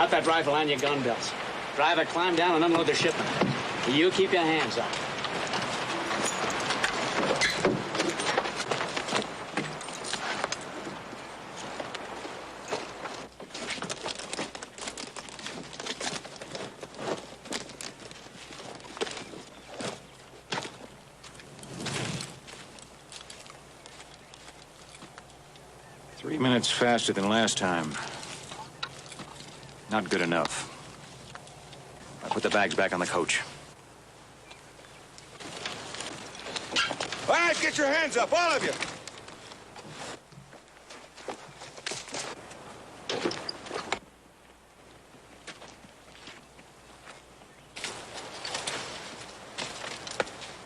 Drop that rifle on your gun belts. Driver, climb down and unload the shipment. You keep your hands up. Three minutes faster than last time. Not good enough. I put the bags back on the coach. All right, get your hands up, all of you.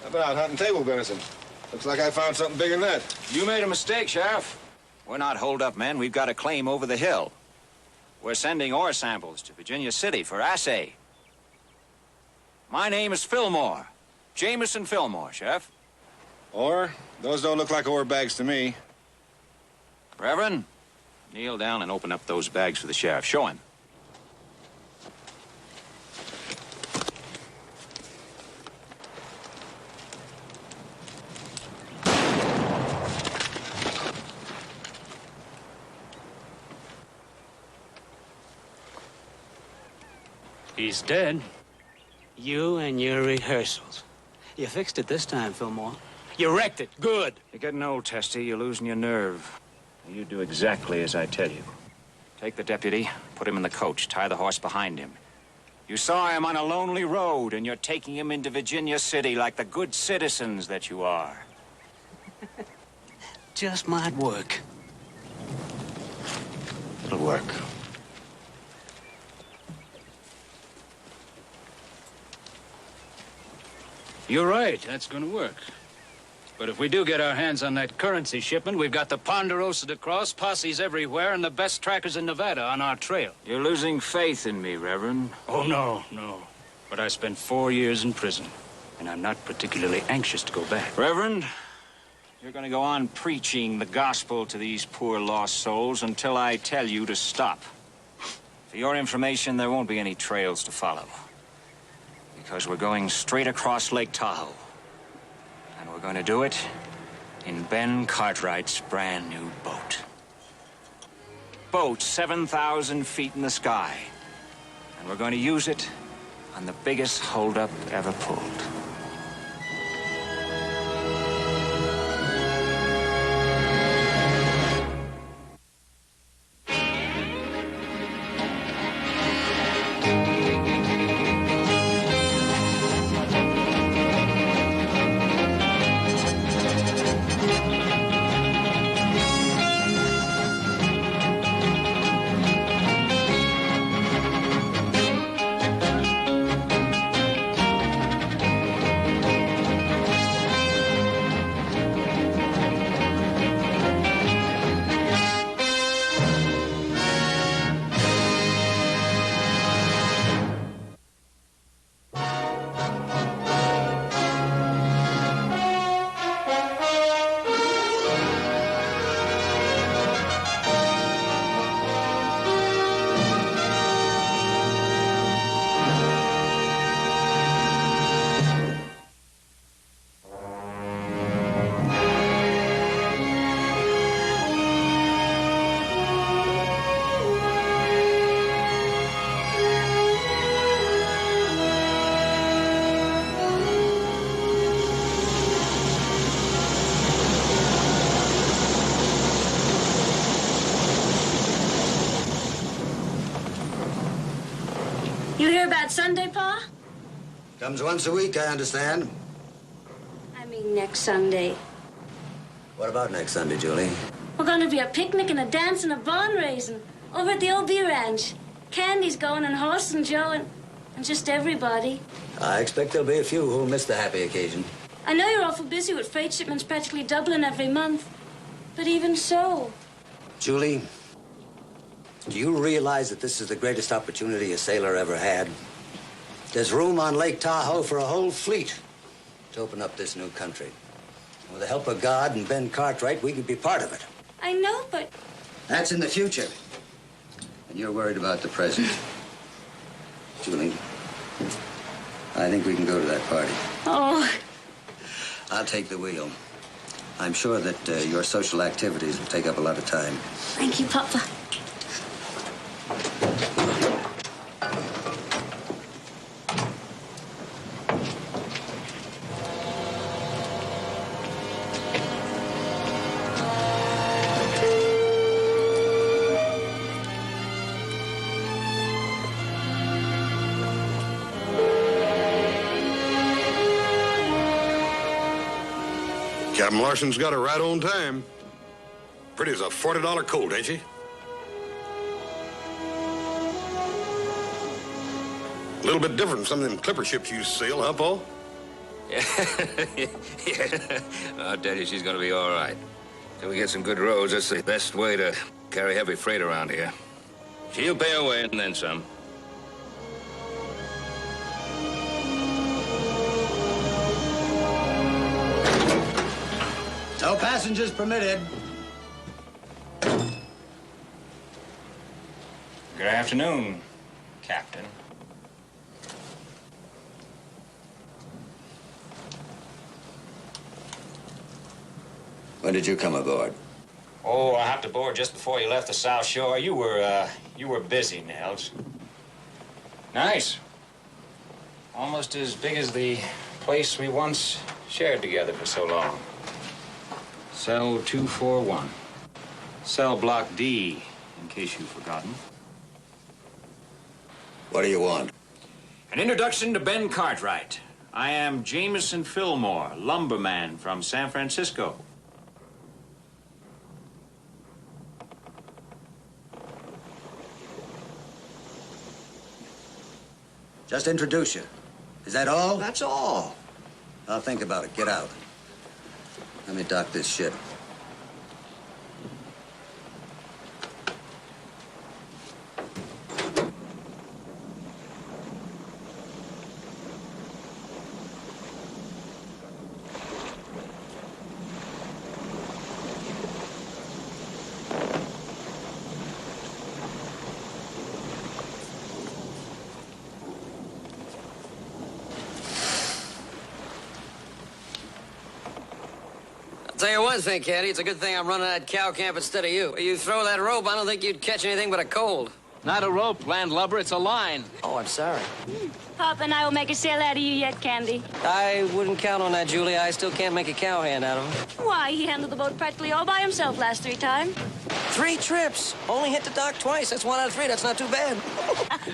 How about hunting table venison? Looks like I found something bigger than that. You made a mistake, Sheriff. We're not holed-up men. We've got a claim over the hill. We're sending ore samples to Virginia City for assay. My name is Fillmore. Jameson Fillmore, Sheriff. Ore? Those don't look like ore bags to me. Reverend, kneel down and open up those bags for the sheriff. Show him. He's dead. You and your rehearsals. You fixed it this time, Fillmore. You wrecked it. Good. You're getting old, Testy. You're losing your nerve. You do exactly as I tell you. Take the deputy, put him in the coach, tie the horse behind him. You saw him on a lonely road, and you're taking him into Virginia City like the good citizens that you are. Just might work. It'll work. You're right, that's gonna work. But if we do get our hands on that currency shipment, we've got the Ponderosa to cross, posses everywhere, and the best trackers in Nevada on our trail. You're losing faith in me, Reverend. Oh, no. But I spent 4 years in prison, and I'm not particularly anxious to go back. Reverend, you're gonna go on preaching the gospel to these poor lost souls until I tell you to stop. For your information, there won't be any trails to follow. Because we're going straight across Lake Tahoe. And we're going to do it in Ben Cartwright's brand new boat. Boat 7,000 feet in the sky. And we're going to use it on the biggest holdup ever pulled. You hear about Sunday, Pa? Comes once a week, I understand. I mean next Sunday. What about next Sunday, Julie? We're going to be a picnic and a dance and a barn raising over at the OB Ranch. Candy's going and Horse and Joe and just everybody. I expect there'll be a few who'll miss the happy occasion. I know you're awful busy with freight shipments practically doubling every month. But even so... Julie, do you realize that this is the greatest opportunity a sailor ever had? There's room on Lake Tahoe for a whole fleet to open up this new country. And with the help of God and Ben Cartwright, we could be part of it. I know, but... That's in the future. And you're worried about the present. Julie, I think we can go to that party. Oh, I'll take the wheel. I'm sure that your social activities will take up a lot of time. thank you, Papa. Captain Larson's got her right on time. Pretty as a $40 colt, ain't she? A little bit different from some of them clipper ships you sail, huh, Paul? Yeah. I'll tell you, she's gonna be all right. Till we get some good roads, that's the best way to carry heavy freight around here. She'll pay her way and then some. No passengers permitted. Good afternoon, Captain. When did you come aboard? Oh, I hopped aboard just before you left the South Shore. You were busy, Nels. Nice. Almost as big as the place we once shared together for so long. Cell 241. Cell Block D, in case you've forgotten. What do you want? An introduction to Ben Cartwright. I am Jameson Fillmore, lumberman from San Francisco. Just introduce you. Is that all? That's all. I'll think about it. Get out. Let me dock this ship. Tell you one thing, Caddy, it's a good thing I'm running that cow camp instead of you. You throw that rope, I don't think you'd catch anything but a cold. Not a rope, landlubber, it's a line. Oh, I'm sorry. Papa and I will make a sail out of you yet, Candy. I wouldn't count on that, Julie. I still can't make a cowhand out of him. Why, he handled the boat practically all by himself last 3 times. 3 trips. Only hit the dock twice. That's 1 out of 3. That's not too bad.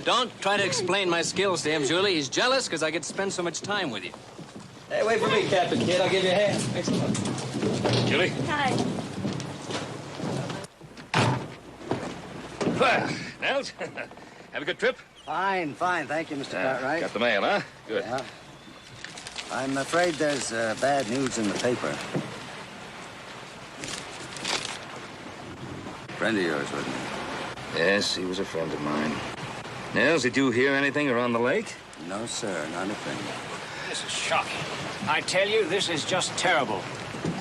Don't try to explain my skills to him, Julie. He's jealous because I get to spend so much time with you. Hey, wait for me, Captain Kid. I'll give you a hand. Thanks a lot. Julie? Hi. Well, Nels, have a good trip? Fine, fine. Thank you, Mr. Cartwright. Got the mail, huh? Good. Yeah. I'm afraid there's bad news in the paper. Friend of yours, wasn't he? Yes, he was a friend of mine. Nels, did you hear anything around the lake? No, sir. Not a thing. This is shocking. I tell you, this is just terrible.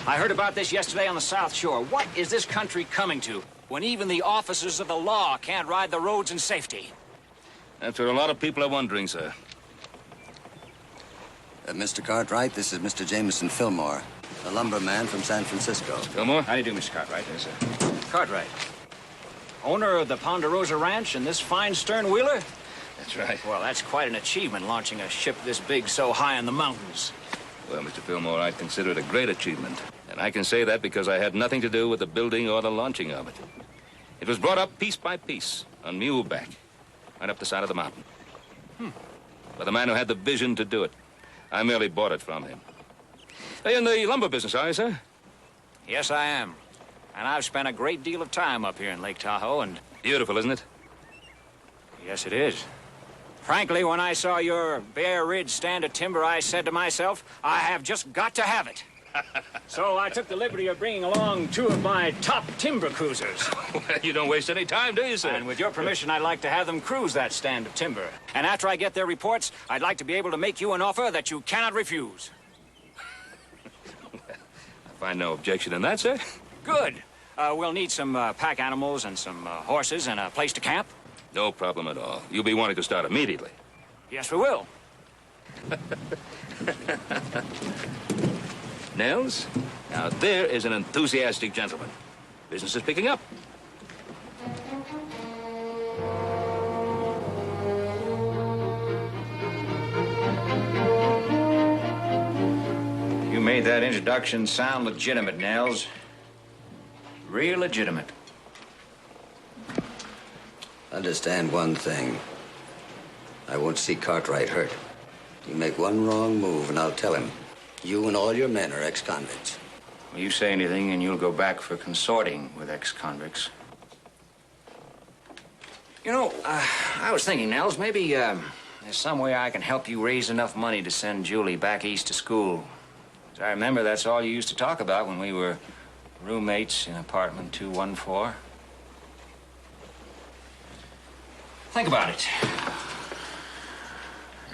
I heard about this yesterday on the South Shore. What is this country coming to when even the officers of the law can't ride the roads in safety? That's what a lot of people are wondering, sir. Mr. Cartwright, this is Mr. Jameson Fillmore, a lumberman from San Francisco. Fillmore? How do you do, Mr. Cartwright? There's Cartwright, owner of the Ponderosa Ranch and this fine stern-wheeler? That's right. Well, that's quite an achievement, launching a ship this big so high in the mountains. Well, Mr. Fillmore, I consider it a great achievement. And I can say that because I had nothing to do with the building or the launching of it. It was brought up piece by piece, on muleback, right up the side of the mountain. By the man who had the vision to do it. I merely bought it from him. Are you in the lumber business, are you, sir? Yes, I am. And I've spent a great deal of time up here in Lake Tahoe, and... Beautiful, isn't it? Yes, it is. Frankly, when I saw your bare ridge stand of timber, I said to myself, I have just got to have it. So I took the liberty of bringing along 2 of my top timber cruisers. Well, you don't waste any time, do you, sir? And with your permission, I'd like to have them cruise that stand of timber. And after I get their reports, I'd like to be able to make you an offer that you cannot refuse. I find no objection in that, sir. Good. We'll need some pack animals and some horses and a place to camp. No problem at all. You'll be wanting to start immediately. Yes, we will. Nels, now there is an enthusiastic gentleman. Business is picking up. You made that introduction sound legitimate, Nels. Real legitimate. Understand one thing. I won't see Cartwright hurt. You make one wrong move, and I'll tell him. You and all your men are ex-convicts. You say anything, and you'll go back for consorting with ex-convicts. You know, I was thinking, Nels, maybe there's some way I can help you raise enough money to send Julie back east to school. As I remember, that's all you used to talk about when we were roommates in apartment 214. Think about it.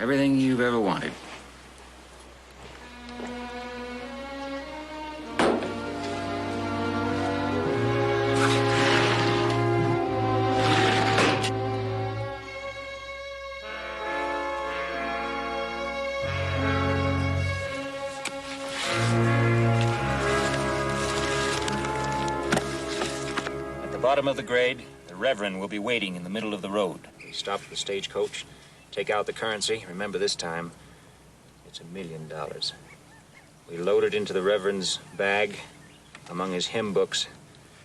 Everything you've ever wanted. At the bottom of the grade, the Reverend will be waiting in the middle of the road. We stop at the stagecoach, take out the currency. Remember, this time, it's $1 million. We load it into the Reverend's bag among his hymn books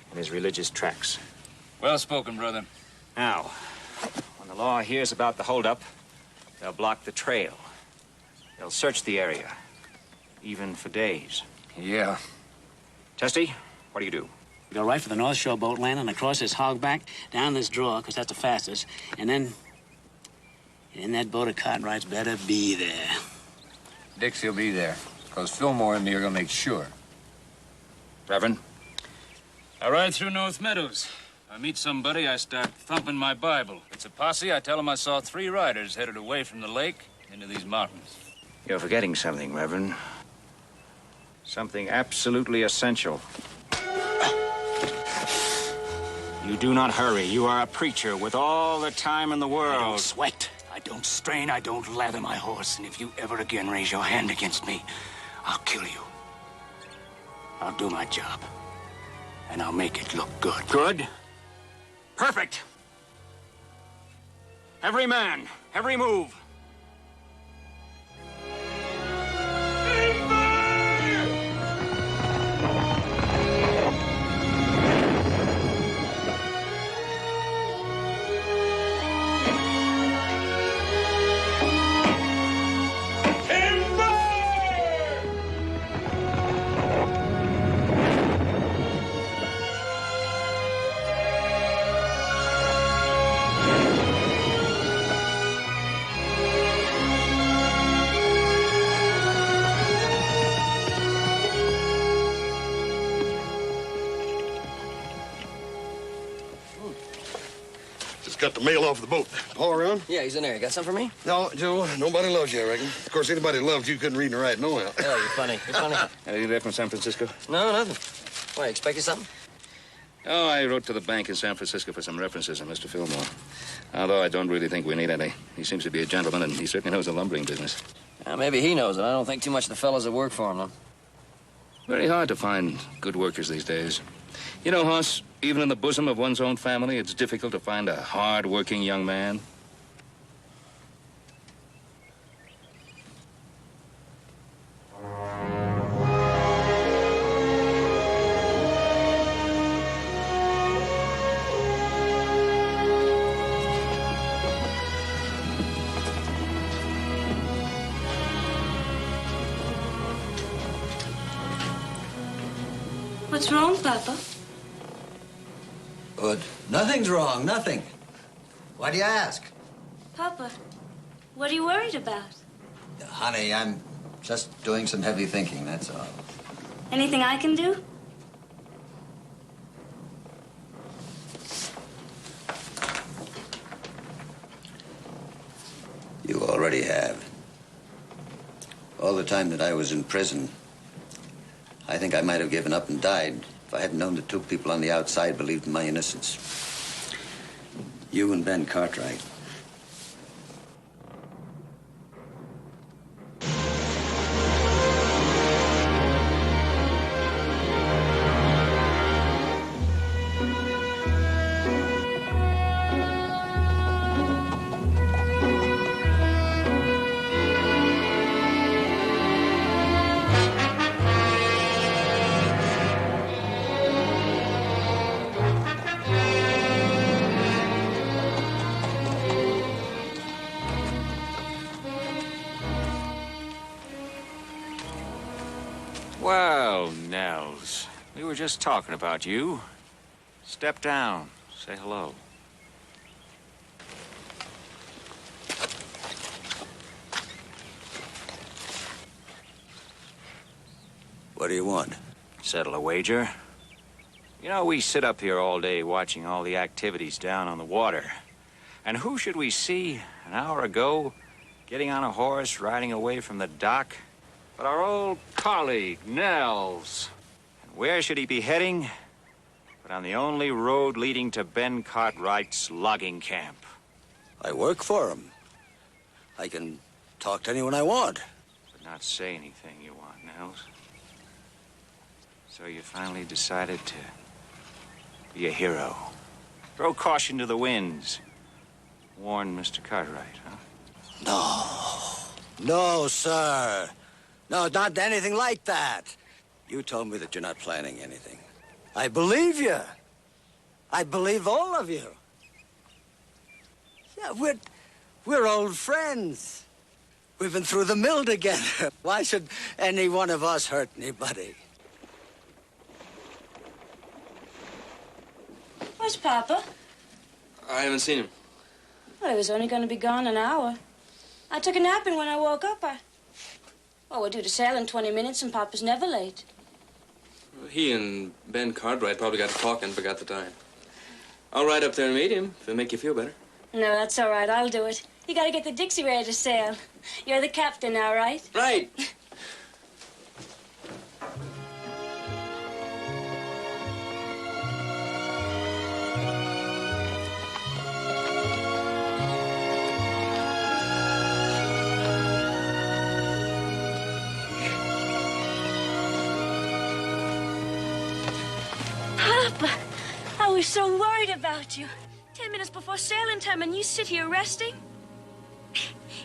and his religious tracts. Well spoken, brother. Now, when the law hears about the holdup, they'll block the trail. They'll search the area, even for days. Yeah. Testy, what do you do? Go right for the North Shore boat landing, across this hogback, down this draw, because that's the fastest, and then in that boat of Cartwright's better be there. Dixie'll be there, because Fillmore and me are going to make sure. Reverend? I ride through North Meadows. I meet somebody, I start thumping my Bible. If it's a posse, I tell them I saw 3 riders headed away from the lake into these mountains. You're forgetting something, Reverend. Something absolutely essential. You do not hurry. You are a preacher with all the time in the I world. don't sweat, I don't strain, I don't lather my horse, and if you ever again raise your hand against me, I'll kill you. I'll do my job, and I'll make it look good. Good? Perfect. Every man, every move. Got the mail off the boat. Paul around? Yeah, he's in there. You got something for me? No, Joe, nobody loves you, I reckon. Of course, anybody loved you couldn't read and write no how. Oh, you're funny. You're funny. Anything there from San Francisco? No, nothing. Why, expected something? Oh, I wrote to the bank in San Francisco for some references on Mr. Fillmore. Although I don't really think we need any. He seems to be a gentleman, and he certainly knows the lumbering business. Maybe he knows it. I don't think too much of the fellows that work for him, though. Very hard to find good workers these days. You know, Hoss, even in the bosom of one's own family, it's difficult to find a hard-working young man. What's wrong, Papa? Good. Nothing's wrong, nothing. Why do you ask? Papa, what are you worried about? Honey, I'm just doing some heavy thinking, that's all. Anything I can do? You already have. All the time that I was in prison, I think I might have given up and died if I hadn't known that 2 people on the outside believed in my innocence. You and Ben Cartwright. Well, Nels, we were just talking about you. Step down. Say hello. What do you want? Settle a wager. You know, we sit up here all day watching all the activities down on the water. And who should we see an hour ago getting on a horse riding away from the dock but our old colleague, Nels? And where should he be heading but on the only road leading to Ben Cartwright's logging camp? I work for him. I can talk to anyone I want. But not say anything you want, Nels. So you finally decided to be a hero. Throw caution to the winds. Warn Mr. Cartwright, huh? No, sir. No, not anything like that. You told me that you're not planning anything. I believe you. I believe all of you. Yeah, we're old friends. We've been through the mill together. Why should any one of us hurt anybody? Where's Papa? I haven't seen him. Well, he was only going to be gone an hour. I took a nap, and when I woke up, we're due to sail in 20 minutes, and Papa's never late. He and Ben Cartwright probably got to talking and forgot the time. I'll ride up there and meet him if it'll make you feel better. No, that's all right. I'll do it. You got to get the Dixie ready to sail. You're the captain now, right? Right. Papa, I was so worried about you. 10 minutes before sailing time, and you sit here resting?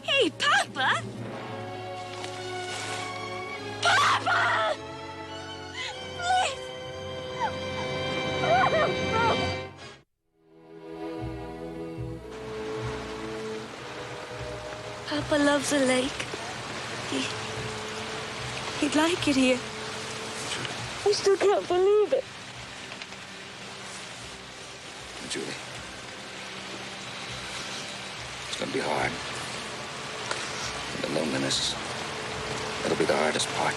Hey, Papa! Papa! Please! Papa loves the lake. He'd like it here. I still can't believe it. Julie. It's gonna be hard. And the loneliness, that'll be the hardest part.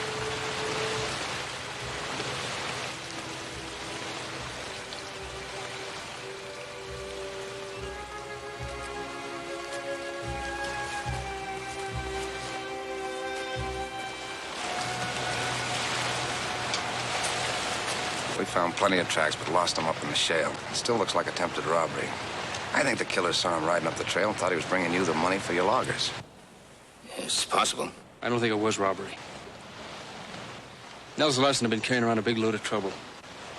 We found plenty of tracks, but lost them up in the shale. It still looks like attempted robbery. I think the killer saw him riding up the trail and thought he was bringing you the money for your loggers. It's possible. I don't think it was robbery. Nels Larson had been carrying around a big load of trouble.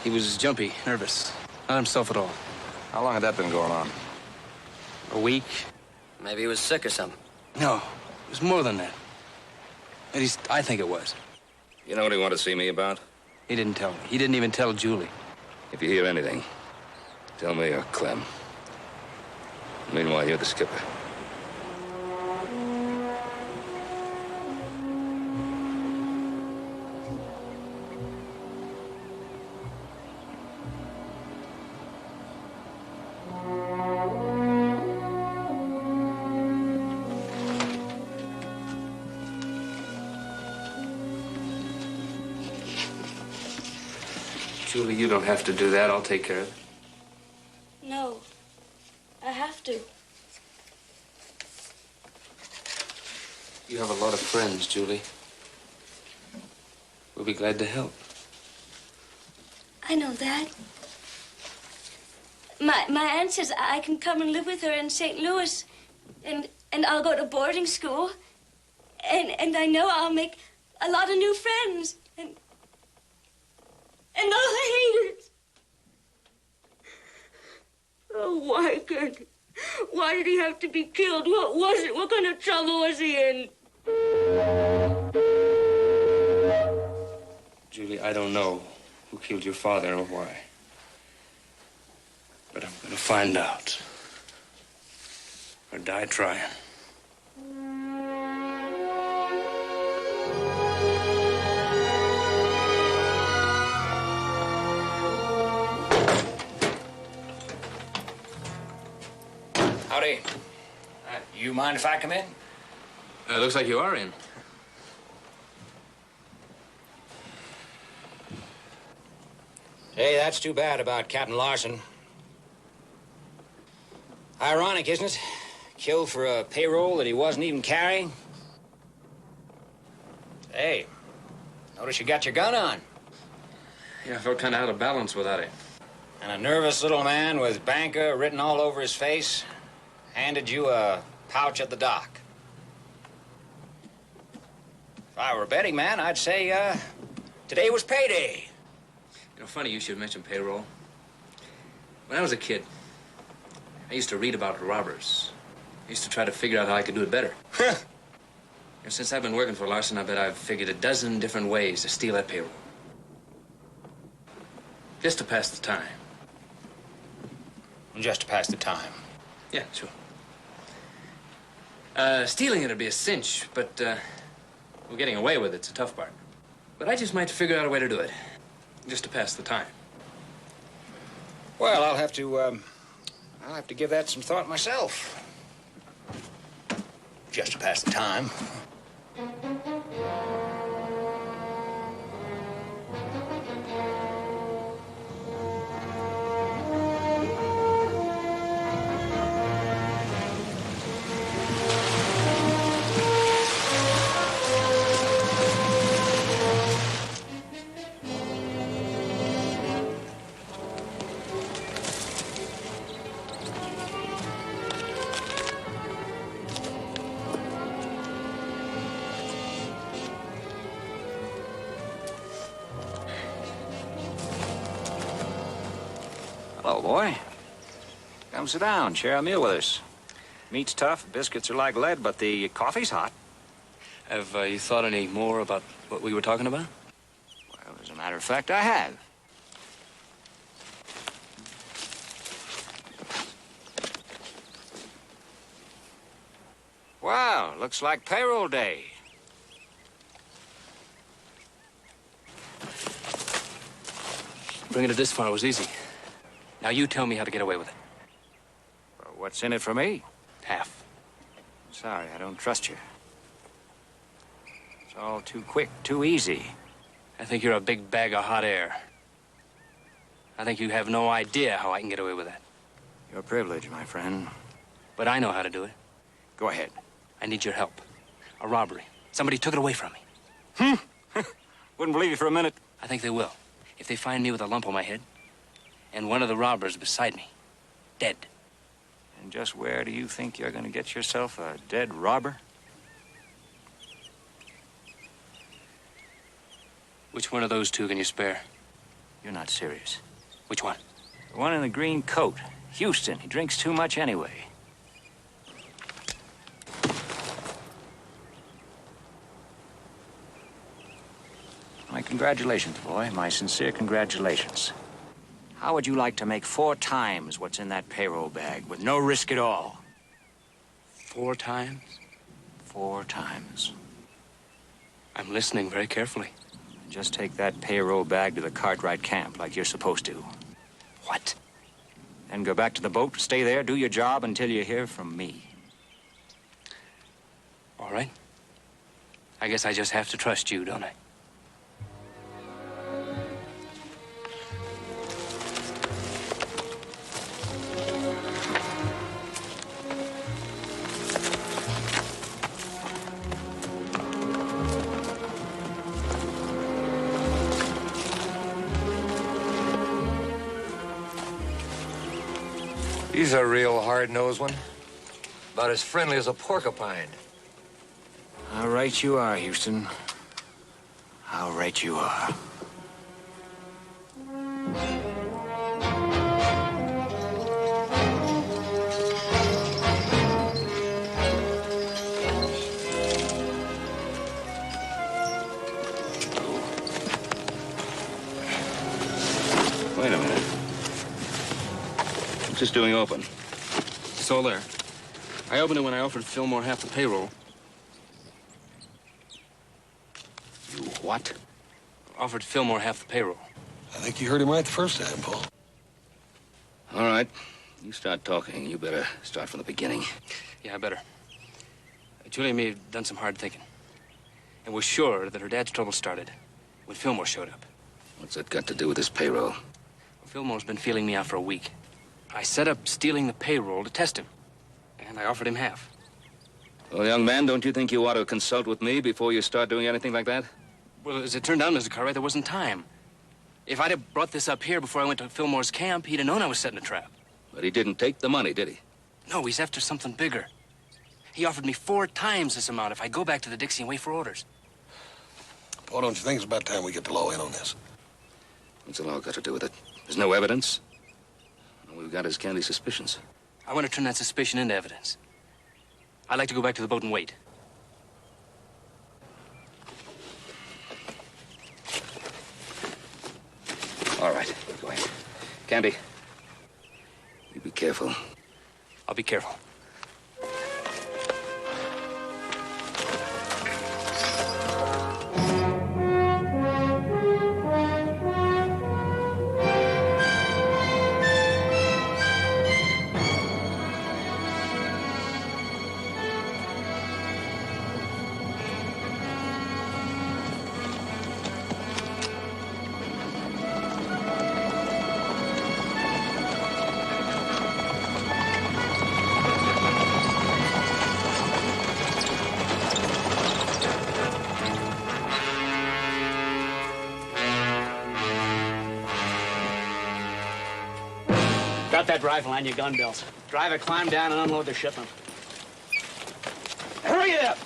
He was jumpy, nervous, not himself at all. How long had that been going on? A week? Maybe he was sick or something. No, it was more than that. At least, I think it was. You know what he wanted to see me about? He didn't tell me. He didn't even tell Julie. If you hear anything, tell me or Clem. Meanwhile, you're the skipper. Julie, you don't have to do that. I'll take care of it. No, I have to. You have a lot of friends, Julie. We'll be glad to help. I know that. My aunt says I can come and live with her in St. Louis, and I'll go to boarding school, and I know I'll make a lot of new friends, and all the haters. Oh, why did he have to be killed? What was it? What kind of trouble was he in? Julie, I don't know who killed your father or why. But I'm gonna find out. Or die trying. Howdy. You mind if I come in? Looks like you are in. Hey, that's too bad about Captain Larson. Ironic, isn't it? Killed for a payroll that he wasn't even carrying. Hey, notice you got your gun on. Yeah, I felt kind of out of balance without it. And a nervous little man with banker written all over his face handed you a pouch at the dock. If I were a betting man, I'd say, today was payday. You know, funny you should mention payroll. When I was a kid, I used to read about robbers. I used to try to figure out how I could do it better. And since I've been working for Larson, I bet I've figured a dozen different ways to steal that payroll. Just to pass the time. Just to pass the time. Yeah, sure. Stealing it'd be a cinch, but, well, getting away with it's a tough part. But I just might figure out a way to do it. Just to pass the time. Well, I'll have to give that some thought myself. Just to pass the time. Hello, boy. Come sit down, share a meal with us. Meat's tough, biscuits are like lead, but the coffee's hot. Have you thought any more about what we were talking about? Well, as a matter of fact, I have. Wow, looks like payroll day. Bringing it this far was easy. Now you tell me how to get away with it. Well, what's in it for me? Half. Sorry, I don't trust you. It's all too quick, too easy. I think you're a big bag of hot air. I think you have no idea how I can get away with that. Your privilege, my friend. But I know how to do it. Go ahead. I need your help. A robbery. Somebody took it away from me. Wouldn't believe you for a minute. I think they will. If they find me with a lump on my head, and one of the robbers beside me, dead. And just where do you think you're going to get yourself a dead robber? Which one of those two can you spare? You're not serious. Which one? The one in the green coat. Houston. He drinks too much anyway. My congratulations, boy. My sincere congratulations. How would you like to make 4 times what's in that payroll bag with no risk at all? 4 times? 4 times. I'm listening very carefully. Just take that payroll bag to the Cartwright camp like you're supposed to. What? Then go back to the boat, stay there, do your job until you hear from me. All right. I guess I just have to trust you, don't I? He's a real hard-nosed one. About as friendly as a porcupine. How right you are, Houston. How right you are. Wait a minute. What's this doing open? It's all there. I opened it when I offered Fillmore half the payroll. You what? Offered Fillmore half the payroll. I think you heard him right the first time, Paul. All right. You start talking, you better start from the beginning. Yeah, I better. Julie and me have done some hard thinking. And we're sure that her dad's trouble started when Fillmore showed up. What's that got to do with this payroll? Well, Fillmore's been feeling me out for a week. I set up stealing the payroll to test him. And I offered him half. Well, young man, don't you think you ought to consult with me before you start doing anything like that? Well, as it turned out, Mr. Cartwright, there wasn't time. If I'd have brought this up here before I went to Fillmore's camp, he'd have known I was setting a trap. But he didn't take the money, did he? No, he's after something bigger. He offered me 4 times this amount if I go back to the Dixie and wait for orders. Paul, don't you think it's about time we get the law in on this? What's the law got to do with it? There's no evidence. All we've got is Candy's suspicions. I want to turn that suspicion into evidence. I'd like to go back to the boat and wait. All right, go ahead. Candy, you be careful. I'll be careful. Got that rifle on your gun belts. Driver, climb down and unload the shipment. Hurry up!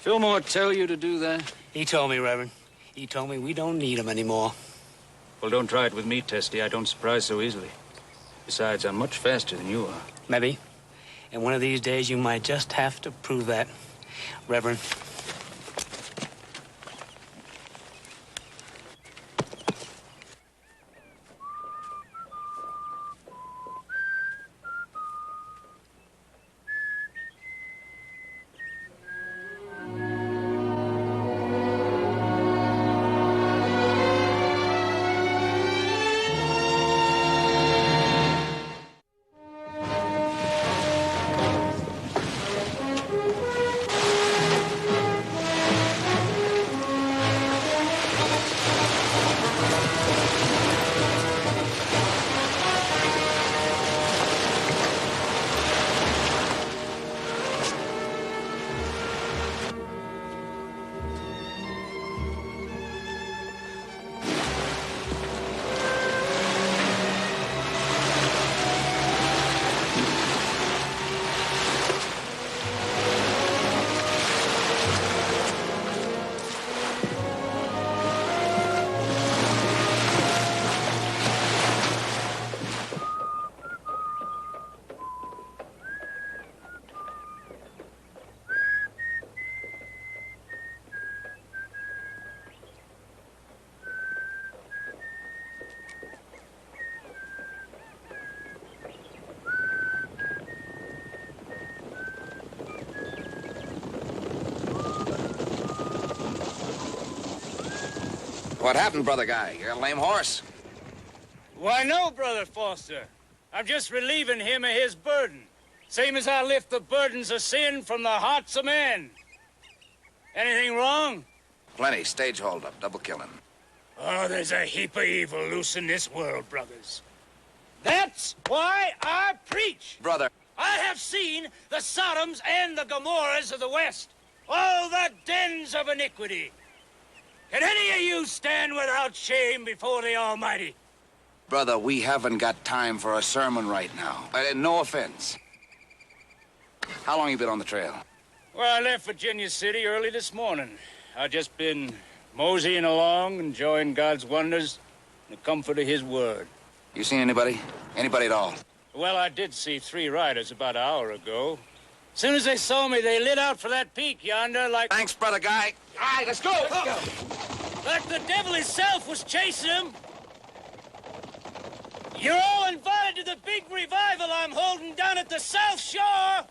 Fillmore tell you to do that? He told me, Reverend. He told me we don't need him anymore. Well, don't try it with me, Testy. I don't surprise so easily. Besides, I'm much faster than you are. Maybe. And one of these days you might just have to prove that, Reverend. What happened, brother guy? You got a lame horse? Why, no, Brother Foster. I'm just relieving him of his burden. Same as I lift the burdens of sin from the hearts of men. Anything wrong? Plenty. Stage holdup. Double killing. Oh, there's a heap of evil loose in this world, brothers. That's why I preach. Brother. I have seen the Sodoms and the Gomorrahs of the West. All the dens of iniquity. Can any of you stand without shame before the Almighty? Brother, we haven't got time for a sermon right now. No offense. How long you been on the trail? Well, I left Virginia City early this morning. I've just been moseying along, enjoying God's wonders and the comfort of His Word. You seen anybody? Anybody at all? Well, I did see 3 riders about an hour ago. As soon as they saw me, they lit out for that peak yonder like... Thanks, brother guy. All right, let's go. Let's go. Like the devil himself was chasing them. You're all invited to the big revival I'm holding down at the South Shore.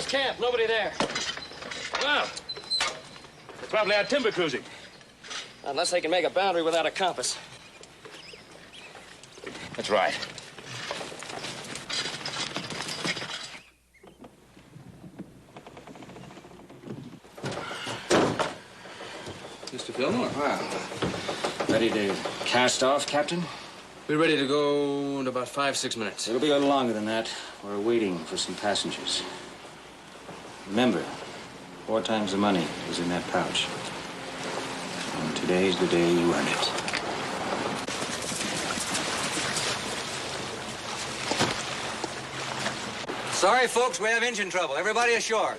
Camp, nobody there. Well, they're probably out timber cruising. Unless they can make a boundary without a compass. That's right. Mr. Fillmore. Well, ready to cast off, Captain? We're ready to go in about 5-6 minutes. It'll be a little longer than that. We're waiting for some passengers. Remember, 4 times the money is in that pouch. And today's the day you earn it. Sorry, folks, we have engine trouble. Everybody ashore.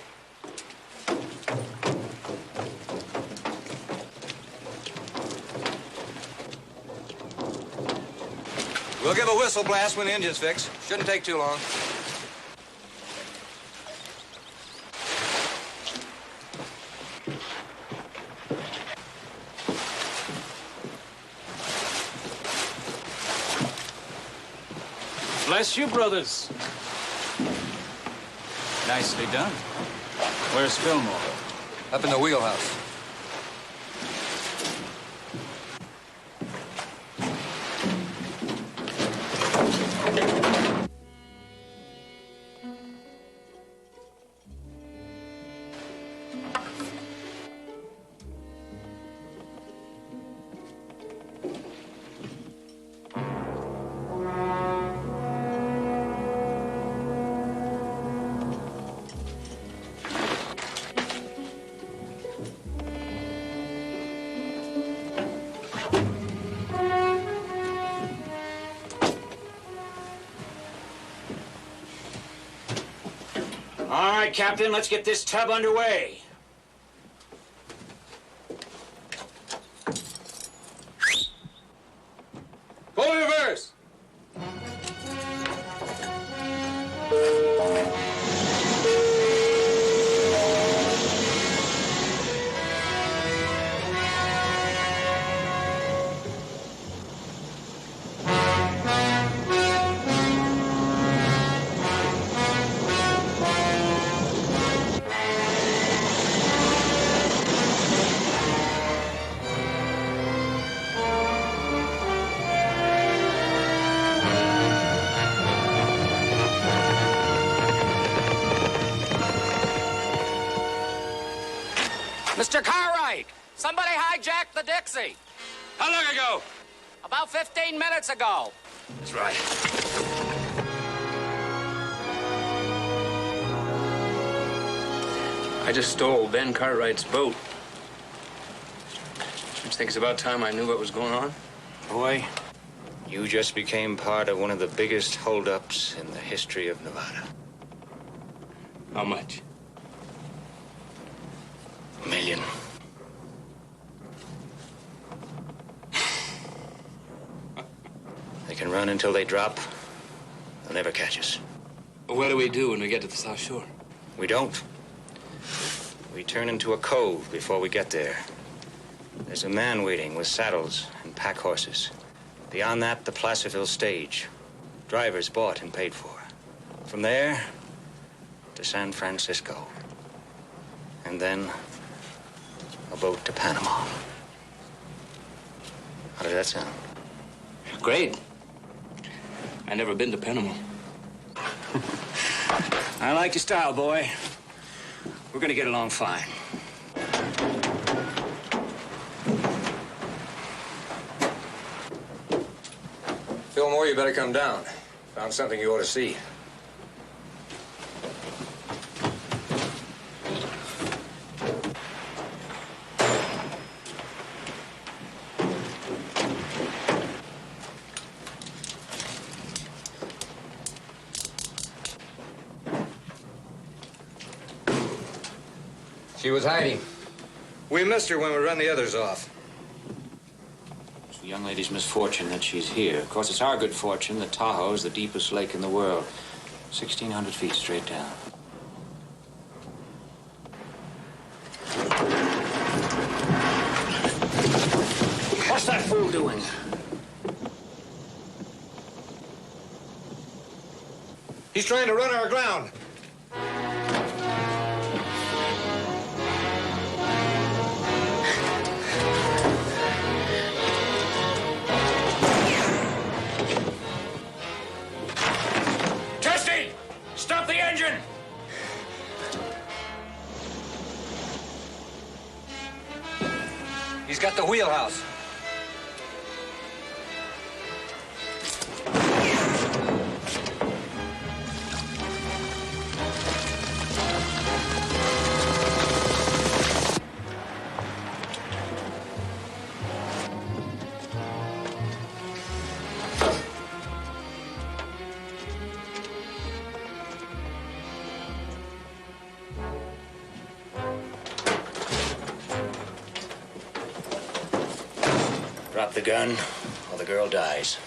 We'll give a whistle blast when the engine's fixed. Shouldn't take too long. Bless you, brothers. Nicely done. Where's Fillmore? Up in the wheelhouse. All right, Captain, let's get this tub underway. Full reverse. Mr. Cartwright, somebody hijacked the Dixie. How long ago? About 15 minutes ago. That's right. I just stole Ben Cartwright's boat. Don't you think it's about time I knew what was going on? Boy, you just became part of one of the biggest holdups in the history of Nevada. How much? $1 million. They can run until they drop. They'll never catch us. What do we do when we get to the South Shore? We don't. We turn into a cove before we get there. There's a man waiting with saddles and pack horses. Beyond that, the Placerville stage. Drivers bought and paid for. From there, to San Francisco. And then a boat to Panama. How does that sound? Great. I never been to Panama. I like your style, boy. We're gonna get along fine. Fillmore, you better come down. Found something you ought to see. She was hiding. We missed her when we run the others off. It's the young lady's misfortune that she's here. Of course, it's our good fortune that Tahoe is the deepest lake in the world. 1,600 feet straight down. What's that fool doing? He's trying to run our aground. Stop the engine! He's got the wheelhouse. Drop the gun, or the girl dies.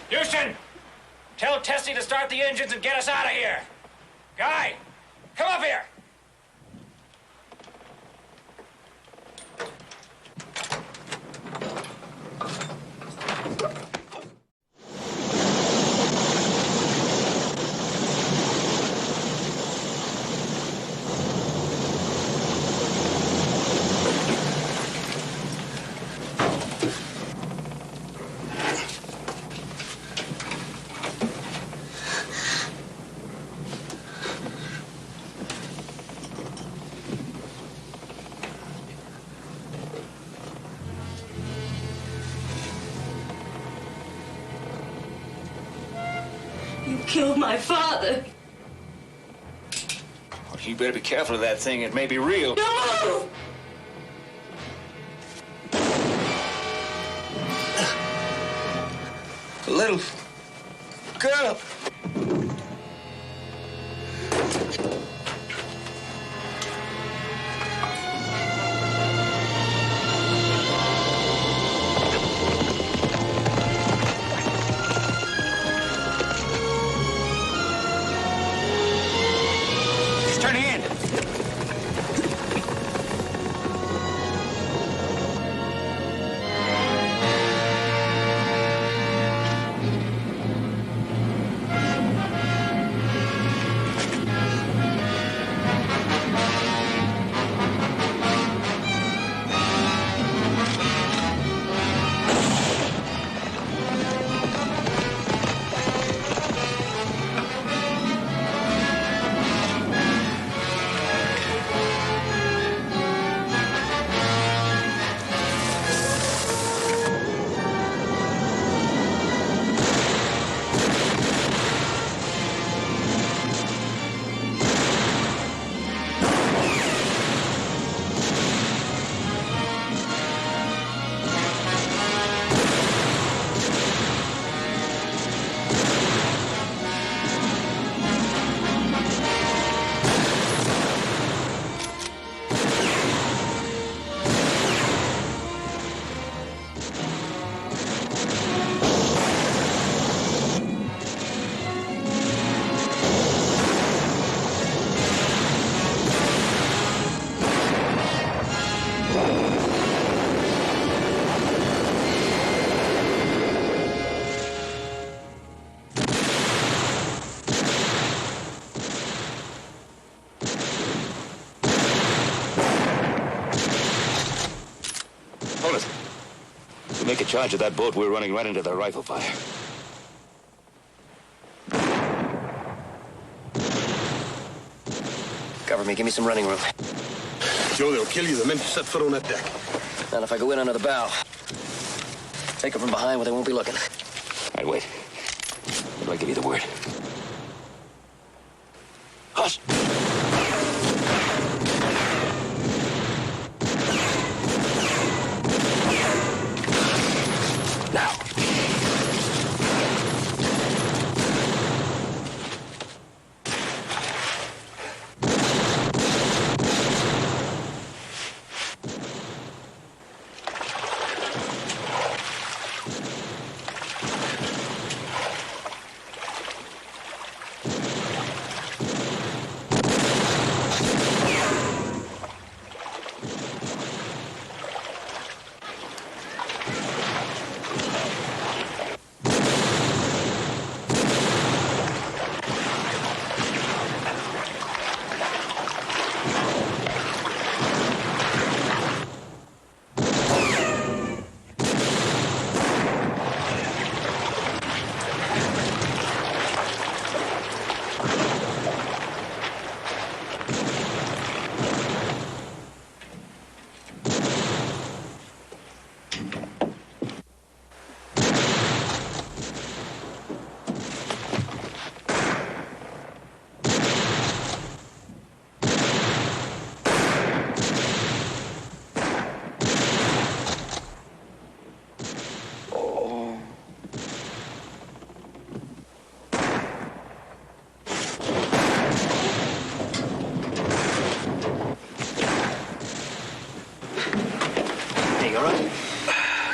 Houston! Tell Tessie to start the engines and get us out of here! Guy! Come up here! You killed my father. Well, you better be careful of that thing. It may be real. No! Little girl. He's turning in. Hold it. If we make a charge of that boat, we're running right into their rifle fire. Cover me. Give me some running room. Joe, they'll kill you the minute you set foot on that deck. Not if I go in under the bow. Take them from behind where they won't be looking. All right, wait. How do I give you the word? Hush! Now.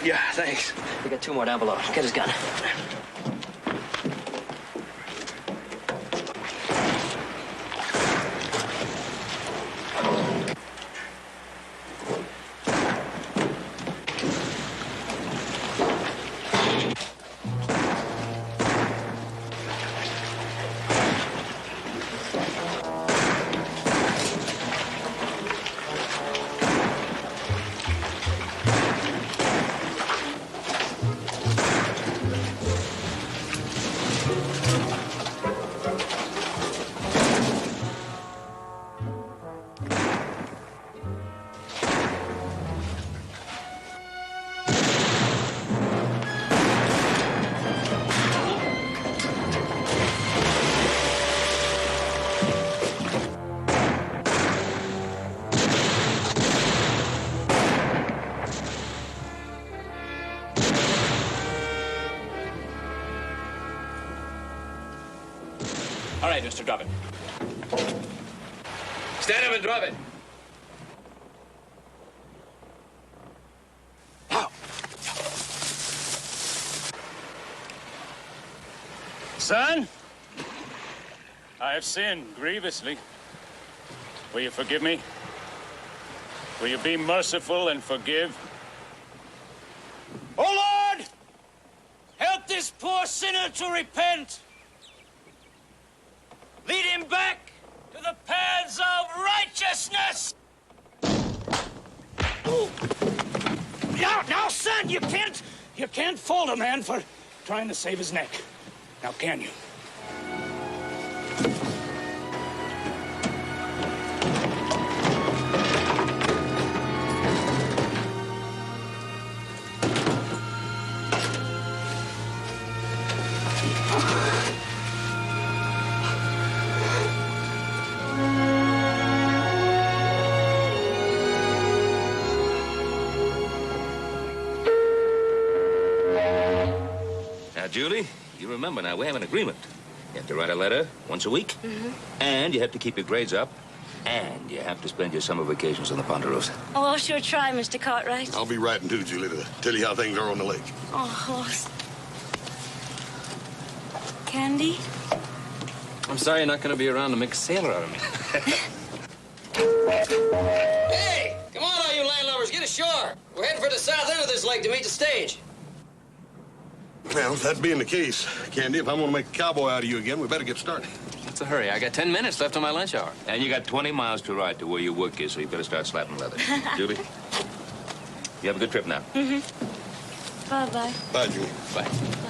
Yeah, thanks. We got 2 more down below. Get his gun. All right, Mr. Drop it. Stand up and drop it. Son, I have sinned grievously. Will you forgive me? Will you be merciful and forgive? Oh, Lord! Help this poor sinner to repent. Lead him back to the paths of righteousness. Now, son, you can't fault a man for trying to save his neck. Now, can you? Julie, you remember now, we have an agreement. You have to write a letter once a week, and you have to keep your grades up, and you have to spend your summer vacations on the Ponderosa. Oh, I'll sure try, Mr. Cartwright. I'll be writing too, Julie, to tell you how things are on the lake. Oh, Candy? I'm sorry you're not going to be around to make a sailor out of me. Hey! Come on, all you landlubbers, get ashore. We're heading for the south end of this lake to meet the stage. Well, that being the case, Candy, if I'm going to make a cowboy out of you again, we better get started. What's the hurry? I got 10 minutes left on my lunch hour. And you got 20 miles to ride to where your work is, so you better start slapping leather. Julie, you You have a good trip now. Mm-hmm. Bye-bye. Bye, Junior. Bye.